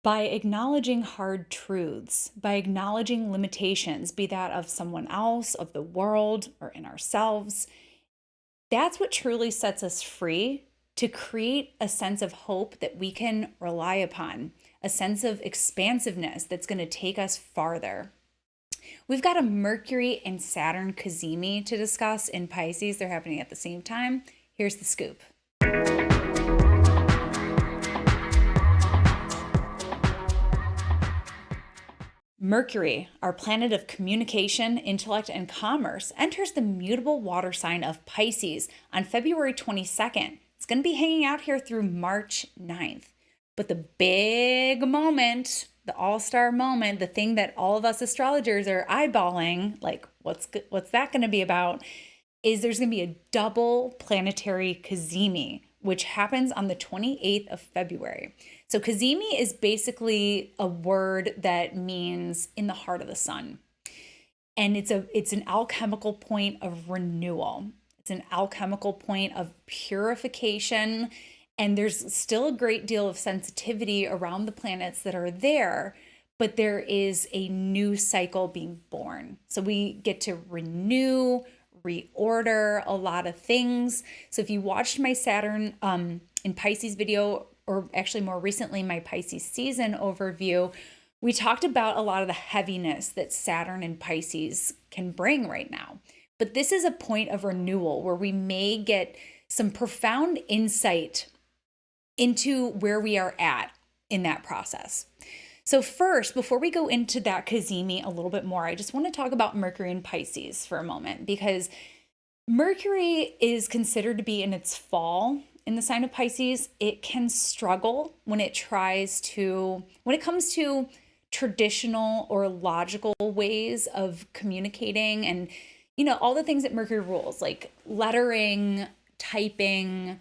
By acknowledging hard truths, by acknowledging limitations, be that of someone else, of the world, or in ourselves, that's what truly sets us free to create a sense of hope that we can rely upon, a sense of expansiveness that's going to take us farther. We've got a Mercury and Saturn Cazimi to discuss in Pisces. They're happening at the same time. Here's the scoop. Mercury, our planet of communication, intellect, and commerce, enters the mutable water sign of Pisces on February 22nd. It's going to be hanging out here through March 9th. But the big moment, the all-star moment, the thing that all of us astrologers are eyeballing, like what's that going to be about, is there's going to be a double planetary Cazimi, which happens on the 28th of February. So kazimi is basically a word that means in the heart of the sun. And it's an alchemical point of renewal. It's an alchemical point of purification. And there's still a great deal of sensitivity around the planets that are there, but there is a new cycle being born. So we get to renew, reorder a lot of things. So if you watched my Saturn in Pisces video, or actually more recently, my Pisces season overview, we talked about a lot of the heaviness that Saturn and Pisces can bring right now. But this is a point of renewal where we may get some profound insight into where we are at in that process. So first, before we go into that Cazimi a little bit more, I just want to talk about Mercury and Pisces for a moment, because Mercury is considered to be in its fall in the sign of Pisces. It can struggle when it comes to traditional or logical ways of communicating and, all the things that Mercury rules, like lettering, typing,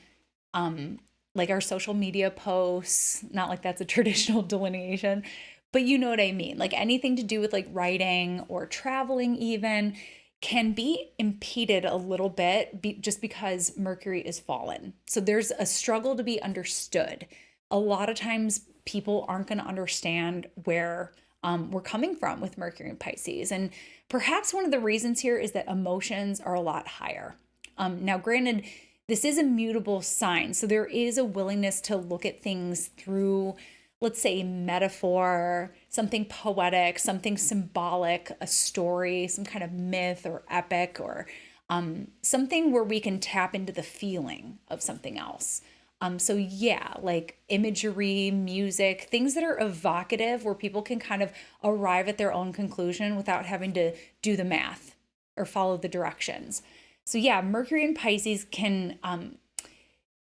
like our social media posts, not like that's a traditional delineation, but you know what I mean? Like anything to do with like writing or traveling even can be impeded a little bit just because Mercury is fallen. So there's a struggle to be understood. A lot of times people aren't going to understand where we're coming from with Mercury and Pisces. And perhaps one of the reasons here is that emotions are a lot higher. Now, granted, this is a mutable sign, so there is a willingness to look at things through, let's say, metaphor, something poetic, something symbolic, a story, some kind of myth or epic, or something where we can tap into the feeling of something else. So yeah, like imagery, music, things that are evocative where people can kind of arrive at their own conclusion without having to do the math or follow the directions. So yeah, Mercury and Pisces can,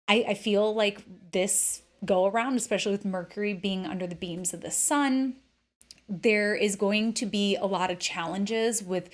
I feel like this go around, especially with Mercury being under the beams of the sun, there is going to be a lot of challenges with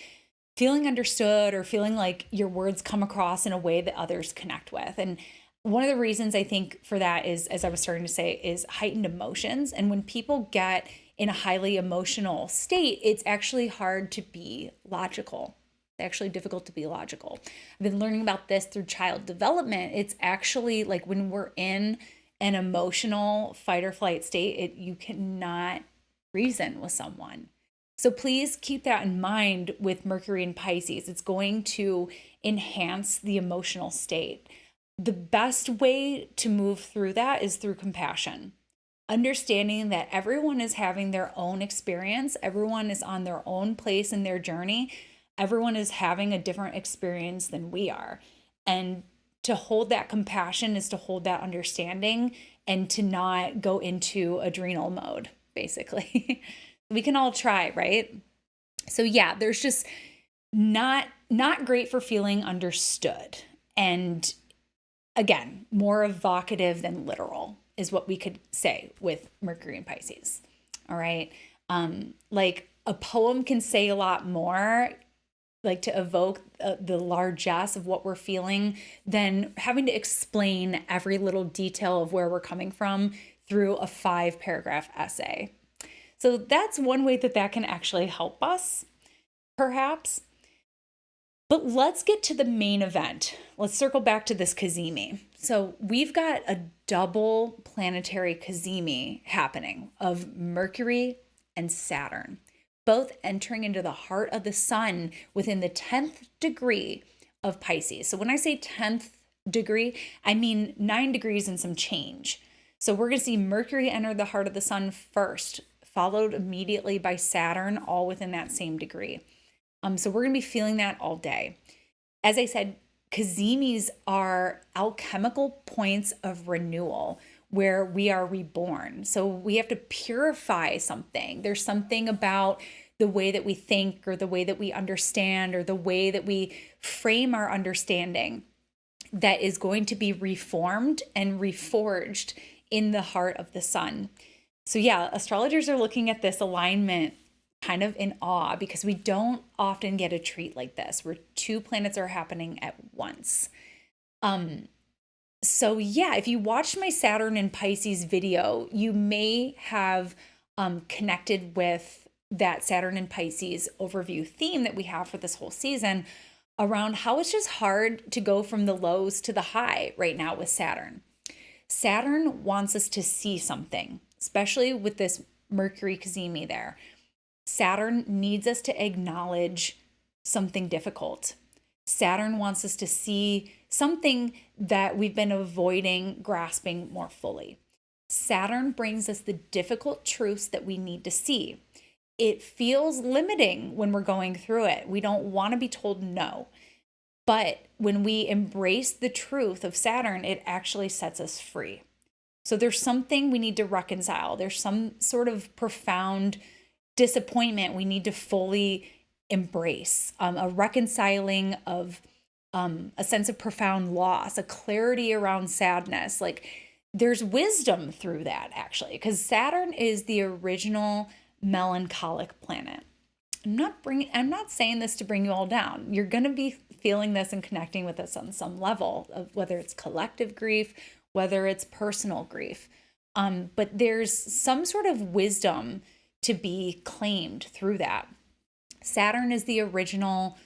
feeling understood or feeling like your words come across in a way that others connect with. And one of the reasons I think for that is, as I was starting to say, is heightened emotions. And when people get in a highly emotional state, it's actually hard to be logical. It's actually difficult to be logical. I've been learning about this through child development. It's actually like when we're in an emotional fight or flight state, you cannot reason with someone. So please keep that in mind with Mercury and Pisces. It's going to enhance the emotional state. The best way to move through that is through compassion. Understanding that everyone is having their own experience, everyone is on their own place in their journey, everyone is having a different experience than we are. And to hold that compassion is to hold that understanding and to not go into adrenal mode, basically. We can all try, right? So yeah, there's just not great for feeling understood. And again, more evocative than literal is what we could say with Mercury and Pisces. All right. Like a poem can say a lot more, like to evoke the largesse of what we're feeling, than having to explain every little detail of where we're coming from through a 5-paragraph essay. So that's one way that can actually help us, perhaps. But let's get to the main event. Let's circle back to this Cazimi. So we've got a double planetary Cazimi happening of Mercury and Saturn, both entering into the heart of the sun within the 10th degree of Pisces. So when I say 10th degree, I mean 9 degrees and some change. So we're going to see Mercury enter the heart of the sun first, followed immediately by Saturn, all within that same degree. So we're going to be feeling that all day. As I said, Cazimis are alchemical points of renewal where we are reborn. So we have to purify something. There's something about the way that we think or the way that we understand or the way that we frame our understanding that is going to be reformed and reforged in the heart of the sun. So yeah, astrologers are looking at this alignment kind of in awe because we don't often get a treat like this where two planets are happening at once. So yeah, if you watched my Saturn and Pisces video, you may have connected with that Saturn and Pisces overview theme that we have for this whole season around how it's just hard to go from the lows to the high right now with Saturn. Saturn wants us to see something, especially with this Mercury Cazimi there. Saturn needs us to acknowledge something difficult. Saturn wants us to see something that we've been avoiding grasping more fully. Saturn brings us the difficult truths that we need to see. It feels limiting when we're going through it. We don't want to be told no. But when we embrace the truth of Saturn, it actually sets us free. So there's something we need to reconcile. There's some sort of profound disappointment we need to fully embrace, a reconciling of a sense of profound loss, a clarity around sadness. Like there's wisdom through that actually, because Saturn is the original melancholic planet. I'm not saying this to bring you all down. You're going to be feeling this and connecting with this on some level of whether it's collective grief, whether it's personal grief. But there's some sort of wisdom to be claimed through that. Saturn is the original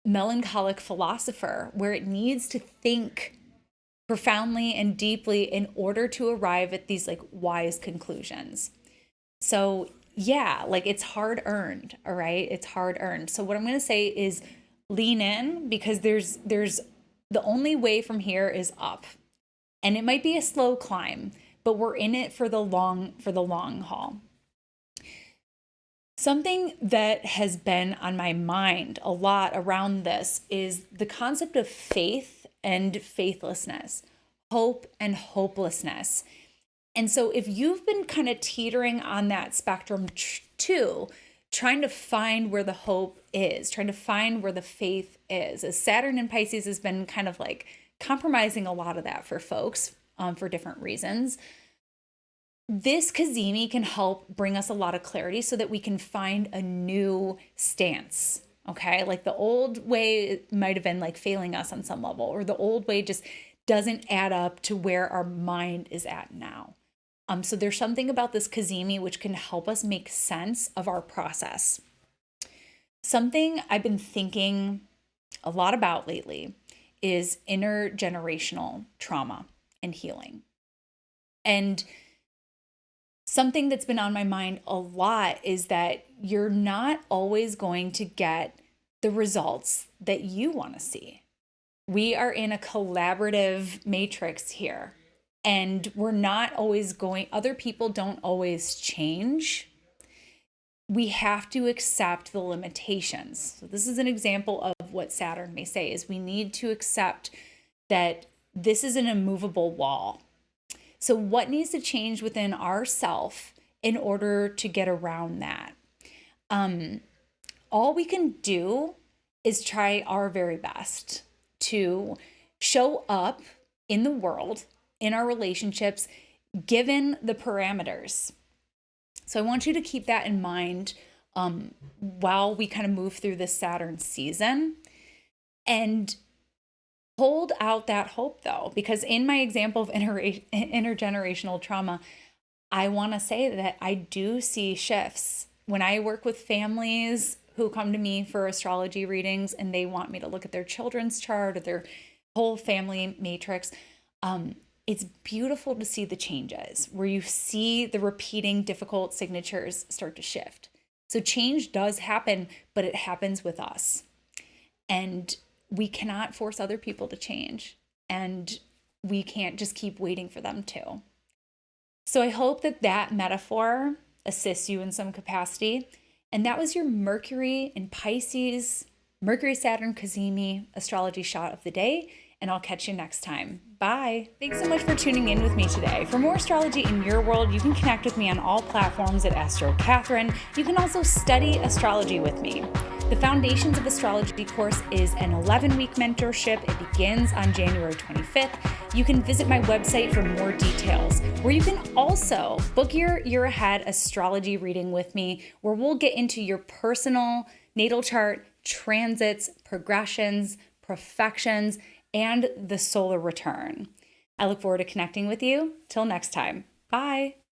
melancholic philosopher where it needs to think profoundly and deeply in order to arrive at these like wise conclusions. So yeah, like it's hard earned, all right? It's hard earned. So what I'm going to say is lean in because there's the only way from here is up. And it might be a slow climb, but we're in it for the long haul. Something that has been on my mind a lot around this is the concept of faith and faithlessness, hope and hopelessness. And so if you've been kind of teetering on that spectrum too, trying to find where the hope is, trying to find where the faith is, as Saturn in Pisces has been kind of like compromising a lot of that for folks for different reasons. This Cazimi can help bring us a lot of clarity so that we can find a new stance. Okay. Like the old way might have been like failing us on some level, or the old way just doesn't add up to where our mind is at now. So there's something about this Cazimi which can help us make sense of our process. Something I've been thinking a lot about lately is intergenerational trauma and healing. And something that's been on my mind a lot is that you're not always going to get the results that you want to see. We are in a collaborative matrix here, and we're not always other people don't always change. We have to accept the limitations. So this is an example of what Saturn may say is we need to accept that this is an immovable wall. So what needs to change within ourself in order to get around that? All we can do is try our very best to show up in the world, in our relationships, given the parameters. So I want you to keep that in mind while we kind of move through this Saturn season. And hold out that hope though, because in my example of intergenerational trauma, I want to say that I do see shifts. When I work with families who come to me for astrology readings and they want me to look at their children's chart or their whole family matrix. It's beautiful to see the changes where you see the repeating difficult signatures start to shift. So change does happen, but it happens with us. And we cannot force other people to change. And we can't just keep waiting for them to. So I hope that that metaphor assists you in some capacity. And that was your Mercury in Pisces, Mercury-Saturn Cazimi astrology shot of the day. And I'll catch you next time. Bye. Thanks so much for tuning in with me today. For more astrology in your world, you can connect with me on all platforms at Astro Catherine. You can also study astrology with me. The Foundations of Astrology course is an 11-week mentorship. It begins on January 25th. You can visit my website for more details, where you can also book your year ahead astrology reading with me, where we'll get into your personal natal chart, transits, progressions, profections, and the solar return. I look forward to connecting with you. Till next time. Bye.